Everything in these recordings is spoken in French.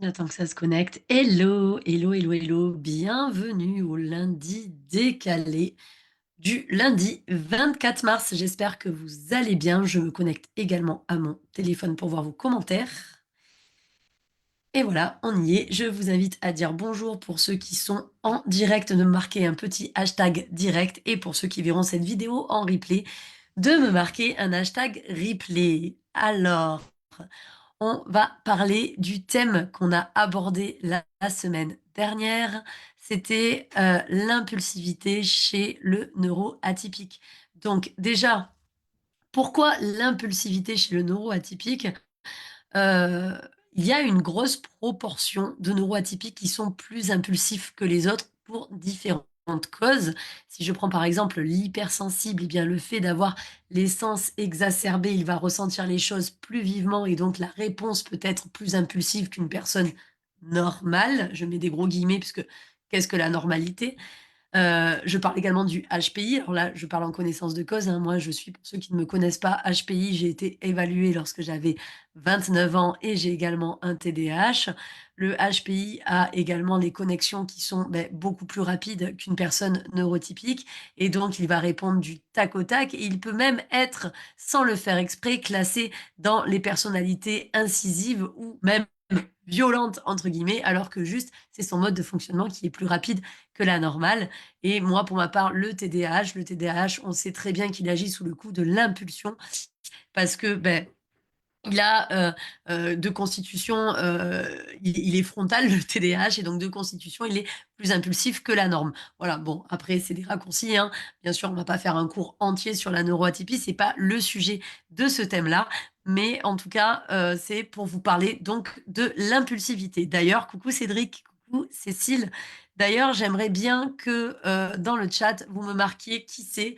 J'attends que ça se connecte. Hello, hello, hello, hello. Bienvenue au lundi décalé du lundi 24 mars. J'espère que vous allez bien. Je me connecte également à mon téléphone pour voir vos commentaires. Et voilà, on y est. Je vous invite à dire bonjour pour ceux qui sont en direct, de me marquer un petit hashtag direct. Et pour ceux qui verront cette vidéo en replay, de me marquer un hashtag replay. Alors, on va parler du thème qu'on a abordé la semaine dernière. C'était l'impulsivité chez le neuroatypique. Donc déjà, pourquoi l'impulsivité chez le neuroatypique? Euh, il y a une grosse proportion de neuroatypiques qui sont plus impulsifs que les autres pour différentes causes. Si je prends par exemple l'hypersensible, eh bien le fait d'avoir les sens exacerbés, il va ressentir les choses plus vivement et donc la réponse peut être plus impulsive qu'une personne normale. Je mets des gros guillemets puisque qu'est-ce que la normalité? Je parle également du HPI. Alors là, je parle en connaissance de cause, hein. Moi, je suis, pour ceux qui ne me connaissent pas, HPI, j'ai été évaluée lorsque j'avais 29 ans et j'ai également un TDAH. Le HPI a également des connexions qui sont beaucoup plus rapides qu'une personne neurotypique et donc il va répondre du tac au tac et il peut même être, sans le faire exprès, classé dans les personnalités incisives ou même violentes entre guillemets, alors que juste c'est son mode de fonctionnement qui est plus rapide que la normale. Et moi, pour ma part, le TDAH, on sait très bien qu'il agit sous le coup de l'impulsion parce que il a de constitution, il est frontal, le TDAH, et donc de constitution, il est plus impulsif que la norme. Voilà, bon, après, c'est des raccourcis, hein. Bien sûr, on va pas faire un cours entier sur la neuroatypie, c'est pas le sujet de ce thème-là, mais en tout cas, c'est pour vous parler donc de l'impulsivité. D'ailleurs, coucou Cédric, coucou Cécile. D'ailleurs, j'aimerais bien que dans le chat, vous me marquiez qui c'est,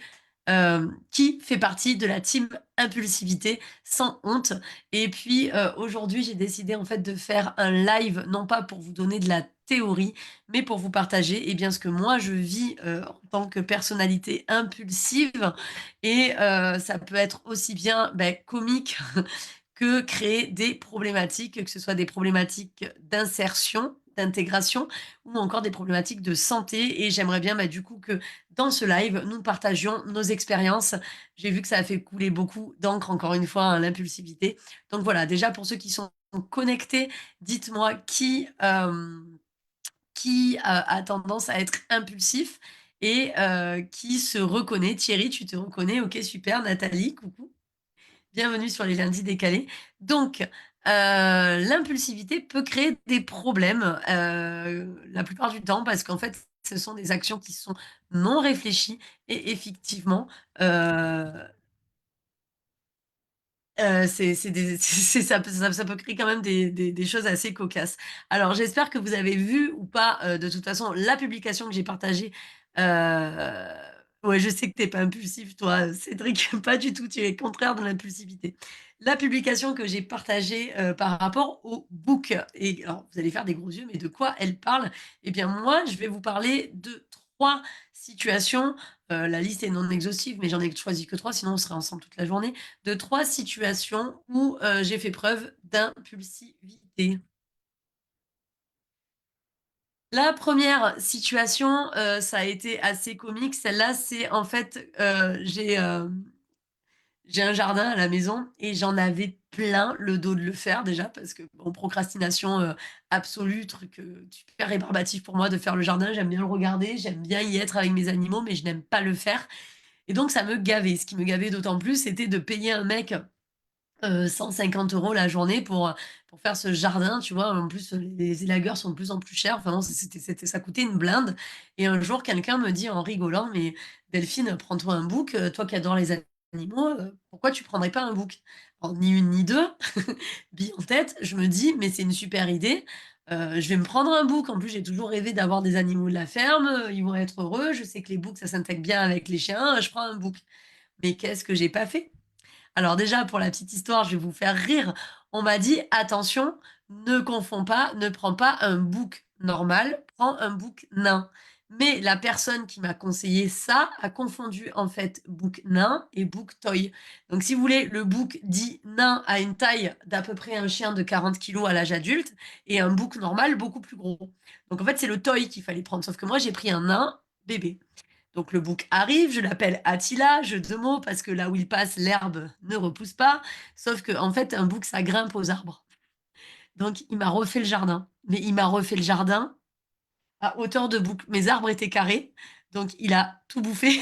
qui fait partie de la team impulsivité sans honte. Et puis aujourd'hui, j'ai décidé en fait de faire un live, non pas pour vous donner de la théorie, mais pour vous partager bien ce que moi je vis en tant que personnalité impulsive. Et ça peut être aussi bien comique que créer des problématiques, que ce soit des problématiques d'insertion, d'intégration ou encore des problématiques de santé. Et j'aimerais bien du coup que dans ce live, nous partagions nos expériences. J'ai vu que ça a fait couler beaucoup d'encre, encore une fois, hein, l'impulsivité. Donc voilà, déjà pour ceux qui sont connectés, dites-moi qui a tendance à être impulsif et qui se reconnaît. Thierry, tu te reconnais? Ok, super. Nathalie, coucou. Bienvenue sur les lundis décalés. Donc, l'impulsivité peut créer des problèmes la plupart du temps parce qu'en fait, ce sont des actions qui sont non réfléchies et effectivement, ça peut créer quand même des choses assez cocasses. Alors, j'espère que vous avez vu ou pas, de toute façon, la publication que j'ai partagée. Euh, ouais, je sais que t'es pas impulsif, toi, Cédric, pas du tout. Tu es contraire de l'impulsivité. La publication que j'ai partagée par rapport au book. Et alors, vous allez faire des gros yeux, mais de quoi elle parle? Eh bien, moi, je vais vous parler de trois situations. La liste est non exhaustive, mais j'en ai choisi que trois, sinon on serait ensemble toute la journée de trois situations où j'ai fait preuve d'impulsivité. La première situation, ça a été assez comique. Celle-là, c'est en fait, j'ai un jardin à la maison et j'en avais plein le dos de le faire déjà parce que bon, procrastination absolue, truc super rébarbatif pour moi de faire le jardin. J'aime bien le regarder, j'aime bien y être avec mes animaux, mais je n'aime pas le faire. Et donc ça me gavait. Ce qui me gavait d'autant plus, c'était de payer un mec 150 € la journée pour faire ce jardin, tu vois. En plus, les élagueurs sont de plus en plus chers. Enfin, non, ça coûtait une blinde. Et un jour, quelqu'un me dit en rigolant, mais Delphine, prends-toi un bouc. Toi qui adores les animaux, pourquoi tu prendrais pas un bouc? Alors, ni une ni deux, bille en tête, je me dis, mais c'est une super idée. Je vais me prendre un bouc. En plus, j'ai toujours rêvé d'avoir des animaux de la ferme. Ils vont être heureux. Je sais que les boucs, ça s'intègre bien avec les chiens. Je prends un bouc. Mais qu'est-ce que j'ai pas fait? Alors déjà, pour la petite histoire, je vais vous faire rire. On m'a dit, attention, ne confonds pas, ne prends pas un bouc normal, prends un bouc nain. Mais la personne qui m'a conseillé ça a confondu en fait bouc nain et bouc toy. Donc si vous voulez, le bouc dit nain a une taille d'à peu près un chien de 40 kilos à l'âge adulte et un bouc normal beaucoup plus gros. Donc en fait, c'est le toy qu'il fallait prendre. Sauf que moi, j'ai pris un nain bébé. Donc le bouc arrive, je l'appelle Attila, jeu de mots, parce que là où il passe, l'herbe ne repousse pas. Sauf que en fait, un bouc, ça grimpe aux arbres. Donc il m'a refait le jardin. Mais il m'a refait le jardin à hauteur de bouc. Mes arbres étaient carrés, donc il a tout bouffé,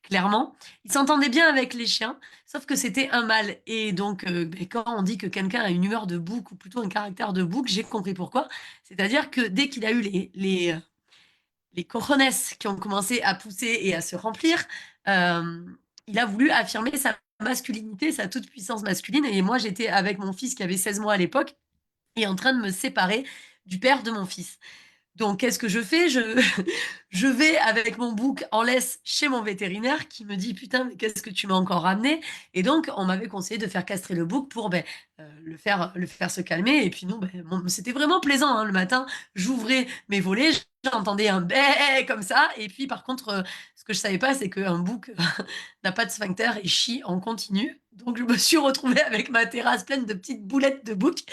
clairement. Il s'entendait bien avec les chiens, sauf que c'était un mâle. Et donc, ben, quand on dit que quelqu'un a une humeur de bouc, ou plutôt un caractère de bouc, j'ai compris pourquoi. C'est-à-dire que dès qu'il a eu les cojones qui ont commencé à pousser et à se remplir, euh, il a voulu affirmer sa masculinité, sa toute-puissance masculine. Et moi, j'étais avec mon fils qui avait 16 mois à l'époque et en train de me séparer du père de mon fils. Donc, qu'est-ce que je fais? Je vais avec mon bouc en laisse chez mon vétérinaire qui me dit, putain, mais qu'est-ce que tu m'as encore ramené? Et donc, on m'avait conseillé de faire castrer le bouc pour ben, le faire se calmer. Et puis, nous, ben, c'était vraiment plaisant, hein. Le matin, j'ouvrais mes volets, j'entendais un bé comme ça. Et puis, par contre, ce que je savais pas, c'est qu'un bouc n'a pas de sphincter et chie en continu. Donc, je me suis retrouvée avec ma terrasse pleine de petites boulettes de bouc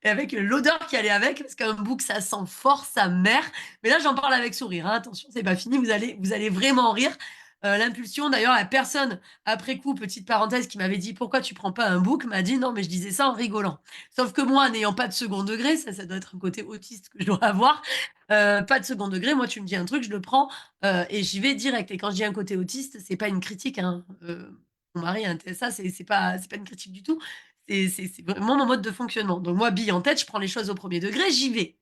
et avec l'odeur qui allait avec, parce qu'un bouc, ça sent fort sa mère. Mais là, j'en parle avec sourire, hein. Attention, c'est pas fini, vous allez vraiment rire. L'impulsion, d'ailleurs, la personne, après coup, petite parenthèse, qui m'avait dit pourquoi tu prends pas un bouc, m'a dit non, mais je disais ça en rigolant. Sauf que moi, n'ayant pas de second degré, ça doit être un côté autiste que je dois avoir, pas de second degré, moi, tu me dis un truc, je le prends et j'y vais direct. Et quand je dis un côté autiste, c'est pas une critique, hein. Mon mari a un TSA, c'est pas une critique du tout. C'est vraiment mon mode de fonctionnement. Donc moi, bille en tête, je prends les choses au premier degré, j'y vais.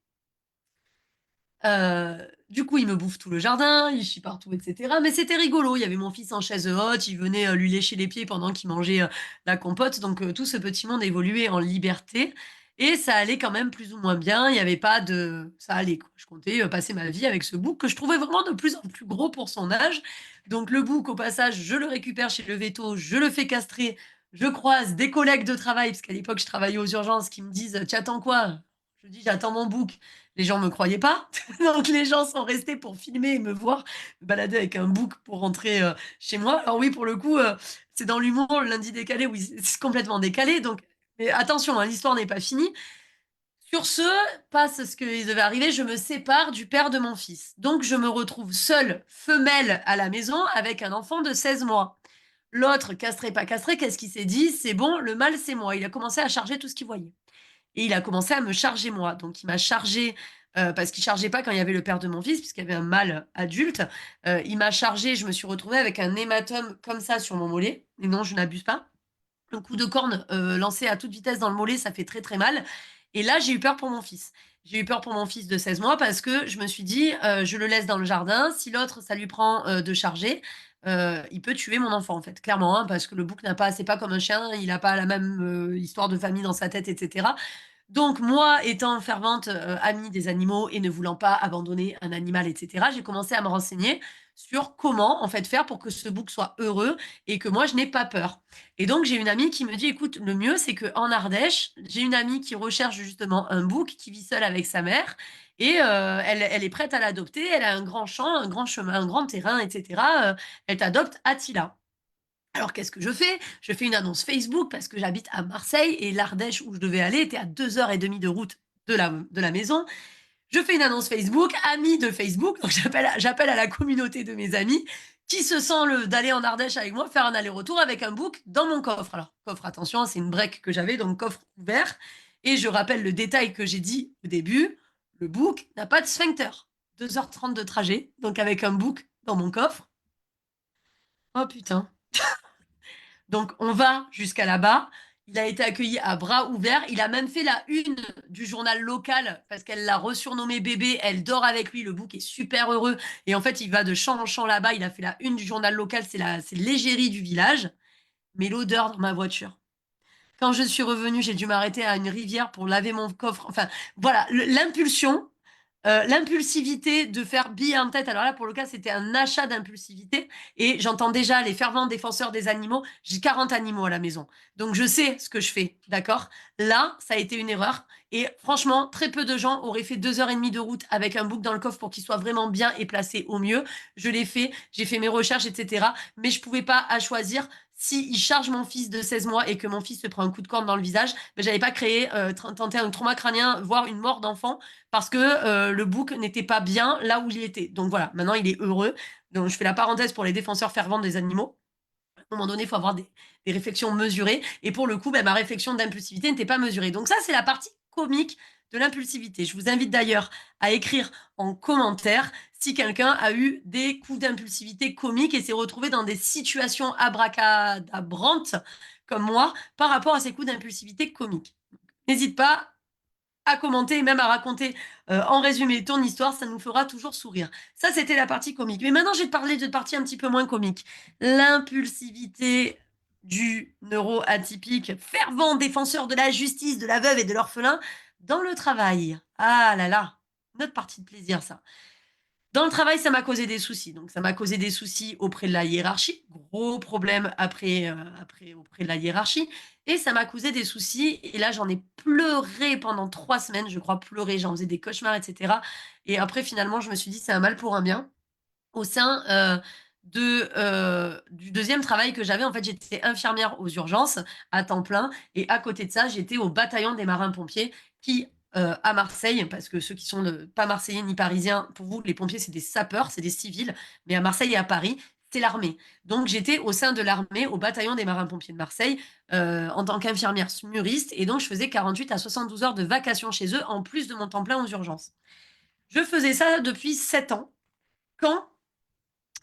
Du coup, il me bouffe tout le jardin, il chie partout, etc. Mais c'était rigolo. Il y avait mon fils en chaise haute, il venait lui lécher les pieds pendant qu'il mangeait la compote. Donc tout ce petit monde évoluait en liberté. Et ça allait quand même plus ou moins bien. Il n'y avait pas de... Ça allait, quoi. Je comptais passer ma vie avec ce bouc que je trouvais vraiment de plus en plus gros pour son âge. Donc le bouc, au passage, je le récupère chez le véto, je le fais castrer. Je croise des collègues de travail, parce qu'à l'époque, je travaillais aux urgences, qui me disent, tu attends quoi? Je dis, j'attends mon bouc. Les gens me croyaient pas. Donc les gens sont restés pour filmer et me voir me balader avec un bouc pour rentrer chez moi. Alors oui, pour le coup, c'est dans l'humour, le lundi décalé, oui, c'est complètement décalé. Donc, mais attention, hein, l'histoire n'est pas finie. Sur ce, passe ce qui devait arriver, je me sépare du père de mon fils. Donc je me retrouve seule, femelle à la maison, avec un enfant de 16 mois. L'autre, castré, pas castré, qu'est-ce qu'il s'est dit? C'est bon, le mal, c'est moi. Il a commencé à charger tout ce qu'il voyait. Et il a commencé à me charger moi. Donc il m'a chargé parce qu'il chargeait pas quand il y avait le père de mon fils, puisqu'il y avait un mâle adulte. Il m'a chargé, je me suis retrouvée avec un hématome comme ça sur mon mollet. Et non, je n'abuse pas. Un coup de corne lancé à toute vitesse dans le mollet, ça fait très très mal. Et là, j'ai eu peur pour mon fils. J'ai eu peur pour mon fils de 16 mois parce que je me suis dit, je le laisse dans le jardin. Si l'autre, ça lui prend de charger, il peut tuer mon enfant, en fait, clairement, hein, parce que le bouc n'a pas, c'est pas comme un chien, il n'a pas la même histoire de famille dans sa tête, etc. Donc, moi, étant fervente amie des animaux et ne voulant pas abandonner un animal, etc., j'ai commencé à me renseigner sur comment, en fait, faire pour que ce bouc soit heureux et que moi, je n'ai pas peur. Et donc, j'ai une amie qui me dit, écoute, le mieux, c'est qu'en Ardèche, j'ai une amie qui recherche justement un bouc qui vit seul avec sa mère et elle est prête à l'adopter. Elle a un grand champ, un grand chemin, un grand terrain, etc. Elle t'adopte Attila. Alors, qu'est-ce que je fais? Je fais une annonce Facebook parce que j'habite à Marseille et l'Ardèche où je devais aller était à 2 heures et demie de route de la maison. Je fais une annonce Facebook, amis de Facebook, donc j'appelle à la communauté de mes amis qui se sent d'aller en Ardèche avec moi, faire un aller-retour avec un book dans mon coffre. Alors, coffre, attention, c'est une break que j'avais, donc coffre ouvert. Et je rappelle le détail que j'ai dit au début, le book n'a pas de sphincter. 2h30 de trajet, donc avec un book dans mon coffre. Oh putain. Donc on va jusqu'à là-bas. Il a été accueilli à bras ouverts. Il a même fait la une du journal local parce qu'elle l'a resurnommé bébé. Elle dort avec lui. Le bouc est super heureux. Et en fait, il va de champ en champ là-bas. Il a fait la une du journal local. C'est l'égérie du village. Mais l'odeur dans ma voiture. Quand je suis revenue, j'ai dû m'arrêter à une rivière pour laver mon coffre. Enfin, voilà, l'impulsion L'impulsivité de faire bille en tête. Alors là, pour le cas, c'était un achat d'impulsivité. Et j'entends déjà les fervents défenseurs des animaux. J'ai 40 animaux à la maison. Donc je sais ce que je fais, d'accord? Là, ça a été une erreur. Et franchement, très peu de gens auraient fait 2 heures et demie de route avec un bouc dans le coffre pour qu'il soit vraiment bien et placé au mieux. Je l'ai fait, j'ai fait mes recherches, etc. Mais je pouvais pas à choisir. Si il charge mon fils de 16 mois et que mon fils se prend un coup de corne dans le visage, ben, j'avais pas créé, tenté un trauma crânien, voire une mort d'enfant, parce que le bouc n'était pas bien là où il était. Donc voilà, maintenant il est heureux. Donc je fais la parenthèse pour les défenseurs fervents des animaux. À un moment donné, il faut avoir des réflexions mesurées. Et pour le coup, ben, ma réflexion d'impulsivité n'était pas mesurée. Donc ça, c'est la partie comique de l'impulsivité. Je vous invite d'ailleurs à écrire en commentaire si quelqu'un a eu des coups d'impulsivité comiques et s'est retrouvé dans des situations abracadabrantes comme moi par rapport à ces coups d'impulsivité comiques. N'hésite pas à commenter et même à raconter en résumé ton histoire, ça nous fera toujours sourire. Ça, c'était la partie comique. Mais maintenant, je vais te parler de partie un petit peu moins comique. L'impulsivité du neuroatypique, fervent défenseur de la justice, de la veuve et de l'orphelin dans le travail. Ah là là, notre partie de plaisir, ça. Dans le travail, ça m'a causé des soucis. Donc, ça m'a causé des soucis auprès de la hiérarchie. Gros problème après auprès de la hiérarchie. Et ça m'a causé des soucis. Et là, j'en ai pleuré pendant 3 semaines. Je crois pleurer. J'en faisais des cauchemars, etc. Et après, finalement, je me suis dit, c'est un mal pour un bien. Au sein du deuxième travail que j'avais, en fait, j'étais infirmière aux urgences à temps plein. Et à côté de ça, j'étais au bataillon des marins-pompiers qui, à Marseille, parce que ceux qui sont pas marseillais ni parisiens, pour vous, les pompiers, c'est des sapeurs, c'est des civils. Mais à Marseille et à Paris, c'est l'armée. Donc, j'étais au sein de l'armée, au bataillon des marins-pompiers de Marseille, en tant qu'infirmière smuriste. Et donc, je faisais 48 à 72 heures de vacation chez eux, en plus de mon temps plein aux urgences. Je faisais ça depuis 7 ans. Quand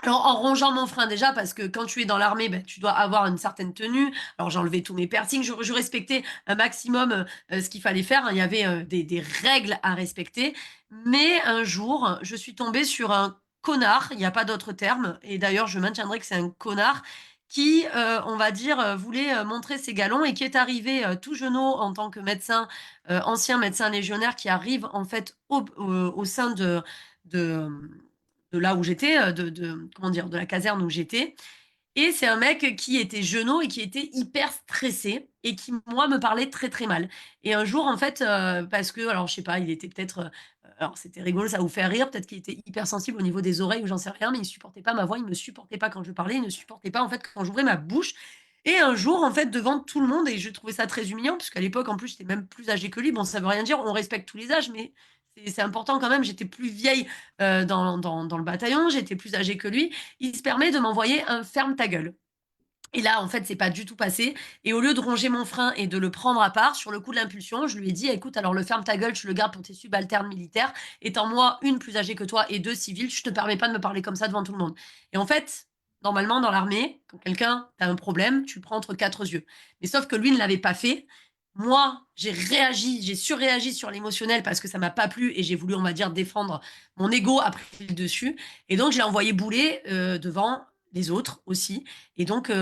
alors, en rongeant mon frein déjà, parce que quand tu es dans l'armée, ben, tu dois avoir une certaine tenue. Alors, j'enlevais tous mes piercings, je respectais un maximum ce qu'il fallait faire, hein. Il y avait des règles à respecter. Mais un jour, je suis tombée sur un connard, il n'y a pas d'autre terme, et d'ailleurs, je maintiendrai que c'est un connard qui, on va dire, voulait montrer ses galons et qui est arrivé tout jeunot en tant que médecin, ancien médecin légionnaire, qui arrive en fait au sein de, de là où j'étais, comment dire, de la caserne où j'étais. Et c'est un mec qui était jeunot et qui était hyper stressé et qui, moi, me parlait très très mal. Et un jour, en fait, parce que, alors je sais pas, il était peut-être, alors c'était rigolo, ça vous fait rire, peut-être qu'il était hyper sensible au niveau des oreilles ou j'en sais rien, mais il supportait pas ma voix, il me supportait pas quand je parlais, il ne supportait pas en fait quand j'ouvrais ma bouche. Et un jour, en fait, devant tout le monde, et je trouvais ça très humiliant, parce qu'à l'époque, en plus, j'étais même plus âgée que lui. Bon, ça veut rien dire, on respecte tous les âges, mais c'est important quand même. J'étais plus vieille dans le bataillon, j'étais plus âgée que lui. Il se permet de m'envoyer un ferme ta gueule. Et là, en fait, c'est pas du tout passé. Et au lieu de ronger mon frein et de le prendre à part, sur le coup de l'impulsion, je lui ai dit, écoute, alors le ferme ta gueule, tu le gardes pour tes subalternes militaires. Étant moi une plus âgée que toi et deux civils, je te permets pas de me parler comme ça devant tout le monde. Et en fait, normalement, dans l'armée, quand quelqu'un a un problème, tu le prends entre quatre yeux. Mais sauf que lui ne l'avait pas fait. Moi, j'ai réagi, j'ai surréagi sur l'émotionnel parce que ça m'a pas plu et j'ai voulu, on va dire, défendre mon ego a pris le dessus. Et donc, je l'ai envoyé bouler devant les autres aussi. Et donc,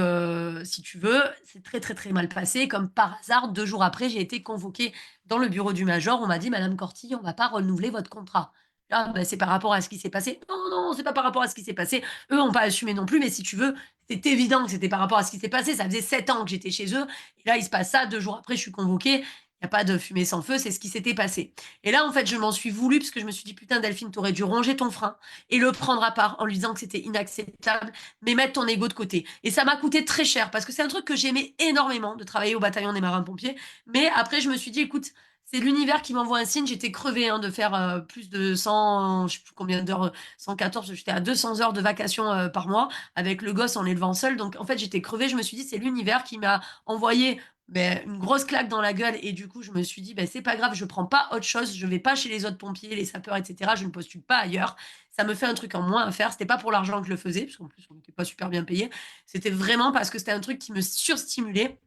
si tu veux, c'est très, très, très mal passé. Comme par hasard, 2 jours après, j'ai été convoquée dans le bureau du major. On m'a dit: «Madame Corty, on va pas renouveler votre contrat». Ah, bah, c'est par rapport à ce qui s'est passé. Non, non, c'est pas par rapport à ce qui s'est passé. Eux ont pas assumé non plus, mais si tu veux, c'est évident que c'était par rapport à ce qui s'est passé. Ça faisait 7 ans que j'étais chez eux. Et là, il se passe ça. 2 jours après, je suis convoquée. Il n'y a pas de fumée sans feu, c'est ce qui s'était passé. Et là, en fait, je m'en suis voulu parce que je me suis dit: «Putain, Delphine, t'aurais dû ronger ton frein et le prendre à part en lui disant que c'était inacceptable, mais mettre ton ego de côté». Et ça m'a coûté très cher parce que c'est un truc que j'aimais énormément de travailler au bataillon des marins-pompiers. Mais après, je me suis dit, écoute, c'est l'univers qui m'envoie un signe. J'étais crevée hein, de faire plus de 100, je sais plus combien d'heures, 114, j'étais à 200 heures de vacation par mois avec le gosse en l'élevant seul. Donc en fait, j'étais crevée. Je me suis dit, c'est l'univers qui m'a envoyé une grosse claque dans la gueule. Et du coup, je me suis dit, c'est pas grave, je prends pas autre chose. Je vais pas chez les autres pompiers, les sapeurs, etc. Je ne postule pas ailleurs. Ça me fait un truc en moins à faire. C'était pas pour l'argent que je le faisais, parce qu'en plus, on n'était pas super bien payé. C'était vraiment parce que c'était un truc qui me surstimulait.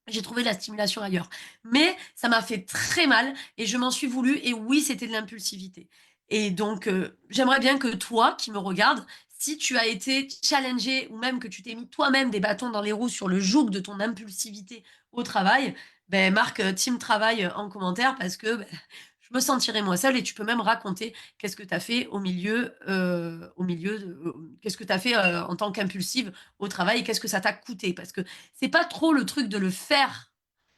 J'ai trouvé la stimulation ailleurs. Mais ça m'a fait très mal et je m'en suis voulu. Et oui, c'était de l'impulsivité. Et donc, j'aimerais bien que toi, qui me regardes, si tu as été challengé ou même que tu t'es mis toi-même des bâtons dans les roues sur le joug de ton impulsivité au travail, marque team travail en commentaire parce que je me sentirais moins seule et tu peux même raconter qu'est-ce que tu as fait qu'est-ce que tu as fait, en tant qu'impulsive au travail et qu'est-ce que ça t'a coûté? Parce que c'est pas trop le truc de le faire,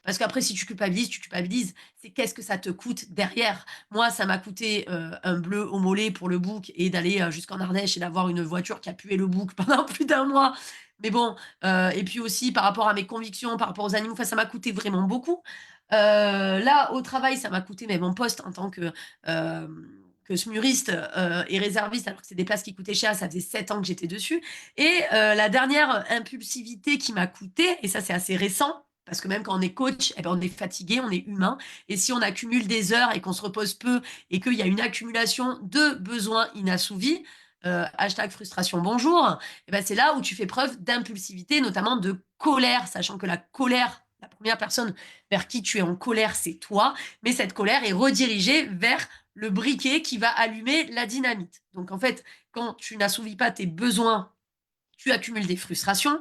parce qu'après si tu culpabilises, tu culpabilises. C'est qu'est-ce que ça te coûte derrière? Moi, ça m'a coûté, un bleu au mollet pour le bouc et d'aller, jusqu'en Ardèche et d'avoir une voiture qui a pué le bouc pendant plus d'un mois. Mais bon, et puis aussi par rapport à mes convictions, par rapport aux animaux, enfin ça m'a coûté vraiment beaucoup. Là, au travail, ça m'a coûté, mais mon poste en tant que smuriste et réserviste, alors que c'est des places qui coûtaient cher, ça faisait 7 ans que j'étais dessus. Et la dernière impulsivité qui m'a coûté, et ça c'est assez récent, parce que même quand on est coach, eh ben, on est fatigué, on est humain. Et si on accumule des heures et qu'on se repose peu et qu'il y a une accumulation de besoins inassouvis, hashtag frustration bonjour, eh ben, c'est là où tu fais preuve d'impulsivité, notamment de colère, sachant que la colère, la première personne vers qui tu es en colère, c'est toi, mais cette colère est redirigée vers le briquet qui va allumer la dynamite. Donc en fait, quand tu n'assouvis pas tes besoins, tu accumules des frustrations.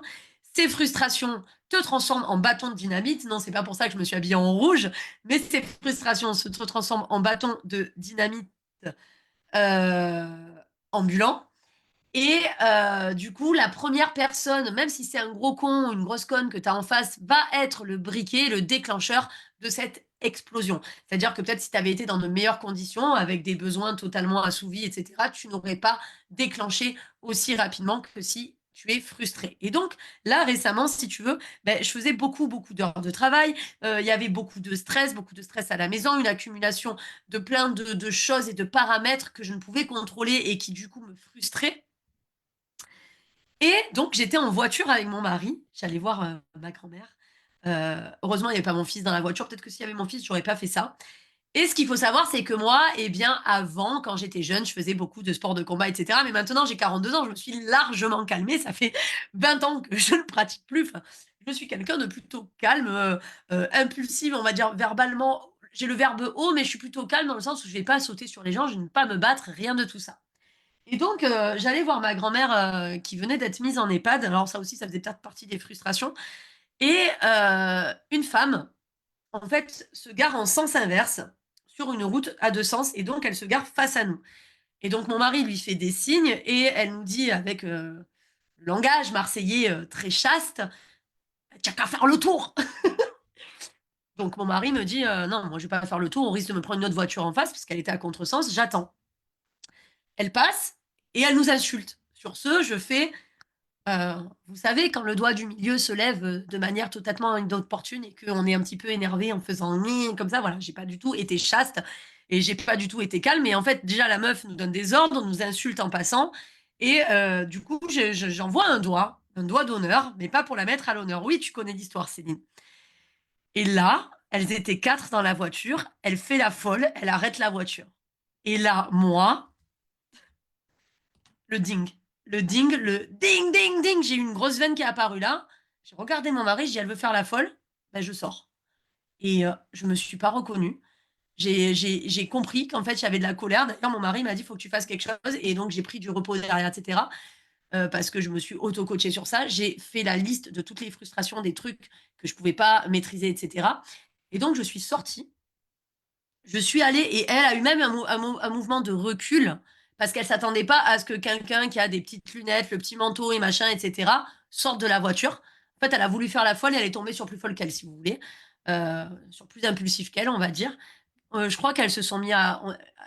Ces frustrations te transforment en bâton de dynamite. Non, c'est pas pour ça que je me suis habillée en rouge, mais ces frustrations se transforment en bâton de dynamite ambulant. Et du coup, la première personne, même si c'est un gros con ou une grosse conne que tu as en face, va être le briquet, le déclencheur de cette explosion. C'est-à-dire que peut-être si tu avais été dans de meilleures conditions, avec des besoins totalement assouvis, etc., tu n'aurais pas déclenché aussi rapidement que si tu es frustré. Et donc, là, récemment, si tu veux, ben, je faisais beaucoup, beaucoup d'heures de travail. Il y avait beaucoup de stress à la maison, une accumulation de plein de choses et de paramètres que je ne pouvais contrôler et qui, du coup, me frustraient. Et donc, j'étais en voiture avec mon mari. J'allais voir ma grand-mère. Heureusement, il n'y avait pas mon fils dans la voiture. Peut-être que s'il y avait mon fils, j'aurais pas fait ça. Et ce qu'il faut savoir, c'est que moi, eh bien, avant, quand j'étais jeune, je faisais beaucoup de sports de combat, etc. Mais maintenant, j'ai 42 ans, je me suis largement calmée. Ça fait 20 ans que je ne pratique plus. Enfin, je suis quelqu'un de plutôt calme, impulsive, on va dire verbalement. J'ai le verbe haut, mais je suis plutôt calme dans le sens où je ne vais pas sauter sur les gens, je ne vais pas me battre, rien de tout ça. Et donc, j'allais voir ma grand-mère, qui venait d'être mise en EHPAD. Alors ça aussi, ça faisait peut-être partie des frustrations et une femme, en fait, se gare en sens inverse sur une route à 2 sens et donc elle se gare face à nous. Et donc mon mari lui fait des signes et elle nous dit avec, langage marseillais, très chaste: «Tu as qu'à faire le tour!» Donc mon mari me dit: «Non, moi je vais pas faire le tour, on risque de me prendre une autre voiture en face», puisqu'elle était à contresens, j'attends. Elle passe et elle nous insulte. Sur ce, je fais: vous savez, quand le doigt du milieu se lève, de manière totalement inopportune et qu'on est un petit peu énervé en faisant «Gni» comme ça, voilà, j'ai pas du tout été chaste et j'ai pas du tout été calme et en fait, déjà la meuf nous donne des ordres, nous insulte en passant et du coup, j'envoie un doigt d'honneur, mais pas pour la mettre à l'honneur. Oui, tu connais l'histoire, Céline. Et là, elles étaient 4 dans la voiture, elle fait la folle, elle arrête la voiture. Et là, moi, le ding. Le ding, le ding, ding, ding. J'ai eu une grosse veine qui est apparue là. J'ai regardé mon mari, j'ai dit, elle veut faire la folle. Ben, je sors. Et je me suis pas reconnue. J'ai compris qu'en fait, j'avais de la colère. D'ailleurs, mon mari m'a dit, il faut que tu fasses quelque chose. Et donc, j'ai pris du repos derrière, etc. Parce que je me suis auto-coachée sur ça. J'ai fait la liste de toutes les frustrations, des trucs que je pouvais pas maîtriser, etc. Et donc, je suis sortie. Je suis allée et elle a eu même un mouvement de recul parce qu'elle s'attendait pas à ce que quelqu'un qui a des petites lunettes, le petit manteau et machin, etc., sorte de la voiture. En fait, elle a voulu faire la folle et elle est tombée sur plus folle qu'elle, si vous voulez, sur plus impulsif qu'elle, on va dire. Je crois qu'elles se sont mis à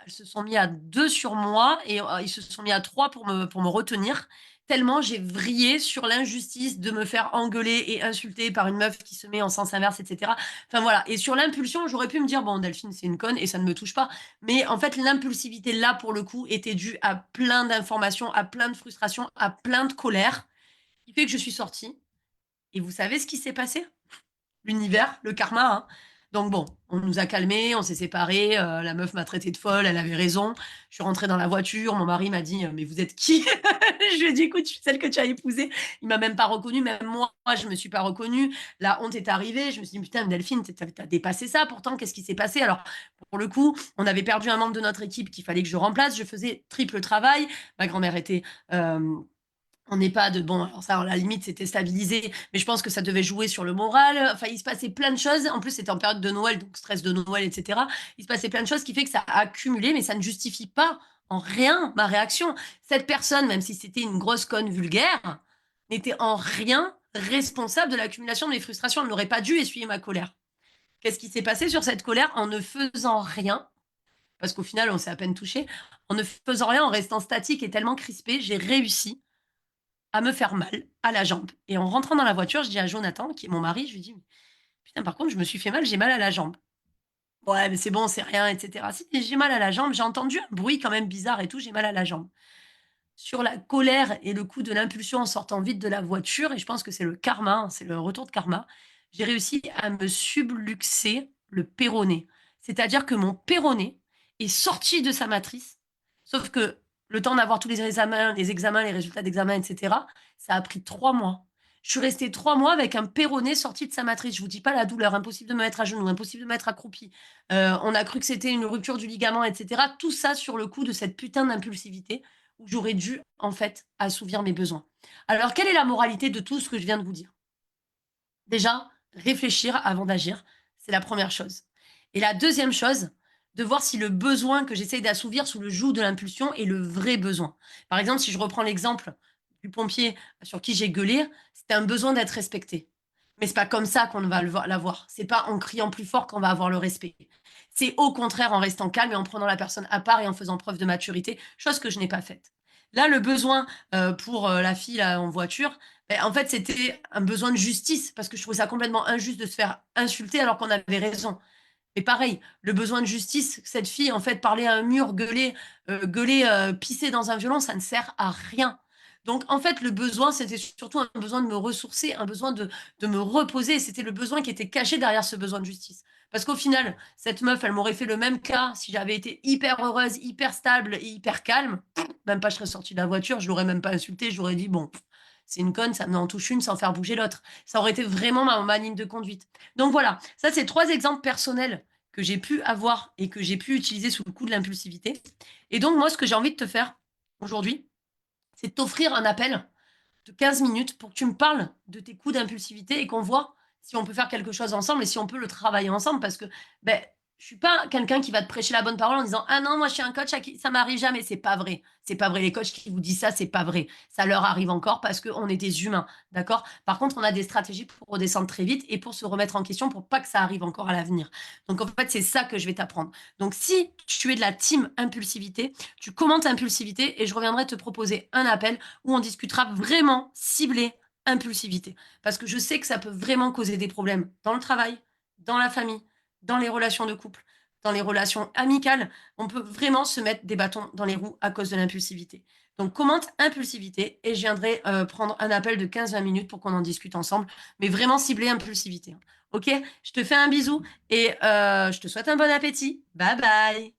elles se sont mis à 2 sur moi et ils se sont mis à 3 pour me retenir, tellement j'ai vrillé sur l'injustice de me faire engueuler et insulter par une meuf qui se met en sens inverse et cetera. Enfin voilà et sur l'impulsion, j'aurais pu me dire: «Bon Delphine, c'est une conne et ça ne me touche pas». Mais en fait, l'impulsivité là, pour le coup, était due à plein d'informations, à plein de frustrations, à plein de colère, qui fait que je suis sortie et vous savez ce qui s'est passé? L'univers, le karma, hein. Donc bon, on nous a calmés, on s'est séparés, la meuf m'a traitée de folle, elle avait raison. Je suis rentrée dans la voiture, mon mari m'a dit: «Mais vous êtes qui?» Je lui ai dit: «Écoute, je suis celle que tu as épousée». Il m'a même pas reconnue, même moi, je me suis pas reconnue. La honte est arrivée, je me suis dit: «Putain, Delphine, tu as dépassé ça pourtant, qu'est-ce qui s'est passé?» Alors, pour le coup, on avait perdu un membre de notre équipe qu'il fallait que je remplace, je faisais triple travail. Ma grand-mère était, hem On n'est pas de bon, alors ça, à la limite, c'était stabilisé, mais je pense que ça devait jouer sur le moral. Enfin, il se passait plein de choses. En plus, c'était en période de Noël, donc stress de Noël, et cetera. Il se passait plein de choses qui fait que ça a accumulé, mais ça ne justifie pas en rien ma réaction. Cette personne, même si c'était une grosse conne vulgaire, n'était en rien responsable de l'accumulation de mes frustrations. Elle n'aurait pas dû essuyer ma colère. Qu'est-ce qui s'est passé sur cette colère? En ne faisant rien, parce qu'au final, on s'est à peine touché, en ne faisant rien, en restant statique et tellement crispée, j'ai réussi à me faire mal à la jambe. Et en rentrant dans la voiture, je dis à Jonathan, qui est mon mari, je lui dis: «Putain, par contre, je me suis fait mal, j'ai mal à la jambe». «Ouais, mais c'est bon, c'est rien, et cetera». «Si, j'ai mal à la jambe, j'ai entendu un bruit quand même bizarre et tout, j'ai mal à la jambe». Sur la colère et le coup de l'impulsion en sortant vite de la voiture, et je pense que c'est le karma, hein, c'est le retour de karma, j'ai réussi à me subluxer le péroné. C'est-à-dire que mon péroné est sorti de sa matrice, sauf que le temps d'avoir tous les examens, les résultats d'examen, et cetera, ça a pris 3 mois. Je suis restée 3 mois avec un péroné sorti de sa matrice. Je vous dis pas la douleur, impossible de me mettre à genoux, impossible de me mettre accroupie. On a cru que c'était une rupture du ligament, et cetera. Tout ça sur le coup de cette putain d'impulsivité où j'aurais dû, en fait, assouvir mes besoins. Alors, quelle est la moralité de tout ce que je viens de vous dire? Déjà, réfléchir avant d'agir, c'est la première chose. Et la deuxième chose, de voir si le besoin que j'essaye d'assouvir sous le joug de l'impulsion est le vrai besoin. Par exemple, si je reprends l'exemple du pompier sur qui j'ai gueulé, c'était un besoin d'être respecté. Mais c'est pas comme ça qu'on va l'avoir. C'est pas en criant plus fort qu'on va avoir le respect. C'est au contraire en restant calme et en prenant la personne à part et en faisant preuve de maturité, chose que je n'ai pas faite. Là, le besoin pour la fille là, en voiture, ben, en fait, c'était un besoin de justice parce que je trouvais ça complètement injuste de se faire insulter alors qu'on avait raison. Mais pareil, le besoin de justice, cette fille, en fait, parler à un mur, pisser dans un violon, ça ne sert à rien. Donc, en fait, le besoin, c'était surtout un besoin de me ressourcer, un besoin de me reposer. C'était le besoin qui était caché derrière ce besoin de justice. Parce qu'au final, cette meuf, elle m'aurait fait le même cas si j'avais été hyper heureuse, hyper stable et hyper calme. Même pas, je serais sortie de la voiture, je l'aurais même pas insultée, j'aurais dit, bon, c'est une conne, ça m'en touche une sans faire bouger l'autre. Ça aurait été vraiment ma ligne de conduite. Donc voilà, ça, c'est 3 exemples personnels que j'ai pu avoir et que j'ai pu utiliser sous le coup de l'impulsivité. Et donc, moi, ce que j'ai envie de te faire aujourd'hui, c'est de t'offrir un appel de 15 minutes pour que tu me parles de tes coups d'impulsivité et qu'on voit si on peut faire quelque chose ensemble et si on peut le travailler ensemble. Parce que ben, je suis pas quelqu'un qui va te prêcher la bonne parole en disant ah non, moi je suis un coach à qui ça m'arrive jamais. C'est pas vrai. C'est pas vrai. Les coachs qui vous disent ça, c'est pas vrai. Ça leur arrive encore parce qu'on est des humains. D'accord. Par contre, on a des stratégies pour redescendre très vite et pour se remettre en question pour pas que ça arrive encore à l'avenir. Donc en fait, c'est ça que je vais t'apprendre. Donc si tu es de la team impulsivité, tu commentes impulsivité et je reviendrai te proposer un appel où on discutera vraiment ciblé impulsivité. Parce que je sais que ça peut vraiment causer des problèmes dans le travail, dans la famille, dans les relations de couple, dans les relations amicales. On peut vraiment se mettre des bâtons dans les roues à cause de l'impulsivité. Donc, commente impulsivité et je viendrai prendre un appel de 15-20 minutes pour qu'on en discute ensemble, mais vraiment ciblé impulsivité. Ok. Je te fais un bisou et je te souhaite un bon appétit. Bye bye.